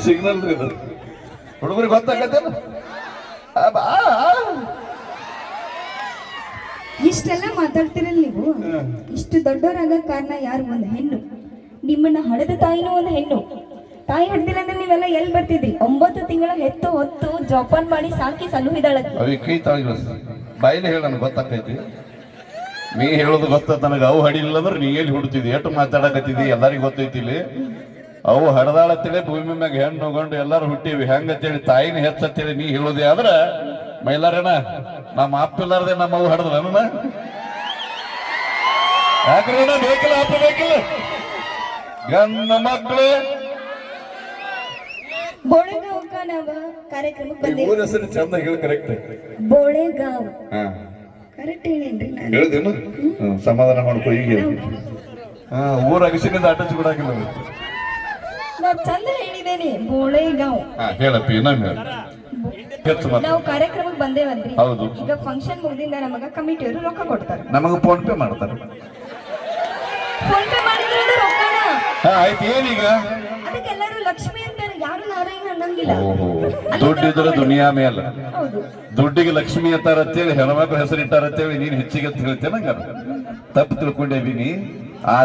Signal ರೀ ಇದು ಹುಡುಗರಿಗೆ ಗೊತ್ತಾಗತ್ತೇನ ಇಷ್ಟೆಲ್ಲ ಮಾತಾಡ್ತಿರಲ್ಲ ನೀವು. ಇಷ್ಟು ದೊಡ್ಡವರಾಗ ಕಾರಣ ಯಾರು? ಒಂದು ಹೆಣ್ಣು. ನಿಮ್ಮನ್ನ ಹಡೆದ ತಾಯಿನೂ ಒಂದು ಹೆಣ್ಣು. ತಾಯಿ ಹಡ್ದಿಲ್ಲ ಅಂದ್ರೆ ನೀವೆಲ್ಲ ಎಲ್ಲಿ ಬರ್ತಿದ್ರಿ? 9 ತಿಂಗಳ ಹೆತ್ತು ಹೊತ್ತು ಜೋಪಾನ್ ಮಾಡಿ ಸಾಕಿ ಸಲುಹಿದಾಳಕ್ಕೆ. ಅವಿ ಕೈ ತಾಳಿ ಬಾಯಿಲೆ ಹೇಳ ನನಗೆ ಗೊತ್ತಾಕೈತಿ. ನೀ ಹೇಳೋದು ಗೊತ್ತ ನನಗೆ. ಅವು ಹಡಿಲಿಲ್ಲ ಅಂದ್ರೆ ನೀ ಎಲ್ಲಿ ಹುಡ್ತಿದ್ದಿ? ಎಷ್ಟು ಮಾತಾಡಕತ್ತಿದ್ದಿ ಎಲ್ಲರಿಗೂ ಗೊತ್ತೈತಿ. ಇಲ್ಲಿ ಅವು ಹಡದಾಳತ್ತೇಳಿ ಭೂಮಿ ಮ್ಯಾಗ ಹೆಣ್ಣು ಗಂಡು ಎಲ್ಲಾರು ಹುಟ್ಟಿವಿ. ಹೆಂಗತ್ತೇಳಿ ತಾಯಿನ ಹೆಚ್ಚತ್ತೇಳಿ ನೀ ಹೇಳೋದೇ ಆದ್ರ ಮೈಲಾರೇನ ನಮ್ಮ ಅಪ್ಪಿಲ್ಲಾರ್ದೆ ನಮ್ಮ ಅವು ಹಡದ್ರ ನನ್ನ ಯಾಕ್ರೆ ಬೇಕಿಲ್ಲ ಅಪ್ಪ ಬೇಕಿಲ್ಲ ಗಂಡ ಮಕ್ಕಳು ಬೋಳೆಗಾಂವ್ಕ ನಾವ ಕಾರ್ಯಕ್ರಮಕ್ಕೆ ಬಂದೇವಿ. ಊರ ಹೆಸರು ಚಂದ ಹೇಳಿ ಕರೆಕ್ಟ್. ಬೋಳೆಗಾಂವ್ ಹಾ ಕರೆಕ್ಟ್ ಹೇಳೇನ್ರಿ ನಾನು? ಹೇಳ್ದೇನು? ಸಮಾಧಾನ ಮಾಡ್ಕೊ. ಈಗ ಊರ ಅಗಸಿನಿಂದ ಅಟಚ್ ಬಿಡಾಕಿಲ್ಲ. ನಾವ್ ಚಂದ ಹೇಳಿದ್ದೇನೆ. ಬೋಳೆಗಾಂವ್. ಹೇಳಪ್ಪಿ ಇನ್ನೊಮ್ಮೆ ಹೇಳ. ನಾವು ಕಾರ್ಯಕ್ರಮಕ್ಕೆ ಬಂದೇವಲ್ರಿ. ಹೌದು. ಈಗ ಫಂಕ್ಷನ್ ಮುಗ್ದಿಂದ ನಮಗ ಕಮಿಟಿಯವರು ರೊಕ್ಕ ಕೊಡ್ತಾರೆ. ನಮಗ ಫೋನ್ ಪೇ ಮಾಡ್ತಾರೆ. ಫೋನ್ ಪೇ ಮಾಡಿದ್ರೆ ಅದು ರೊಕ್ಕನ. ಆಯ್ತು. ಏನೀಗ ಅದಕ್ಕೆಲ್ಲರೂ ಲಕ್ಷ್ಮಿ ಅಂತಾರೆ, ಯಾರು ನಾರಾಯಣ ಅನ್ನಂಗಿಲ್ಲ. ದುಡ್ಡಿದ್ರೆ ದುನಿಯಾ ಮೇಲೆ. ಹೌದು. ದುಡ್ಡಿಗೆ ಲಕ್ಷ್ಮಿ ಅಂತಾರತ್ತೇಳಿ ಹೆಣ್ಮಕ್ಳು ಹೆಸರು ಇಟ್ಟಾರತ್ತೇಳಿ ನೀನ್ ಹೆಚ್ಚಿಗೆ ಅಂತ ಹೇಳ್ತೇನೆ. ತಪ್ಪು ತಿಳ್ಕೊಂಡೇವಿ ನೀ. ಆ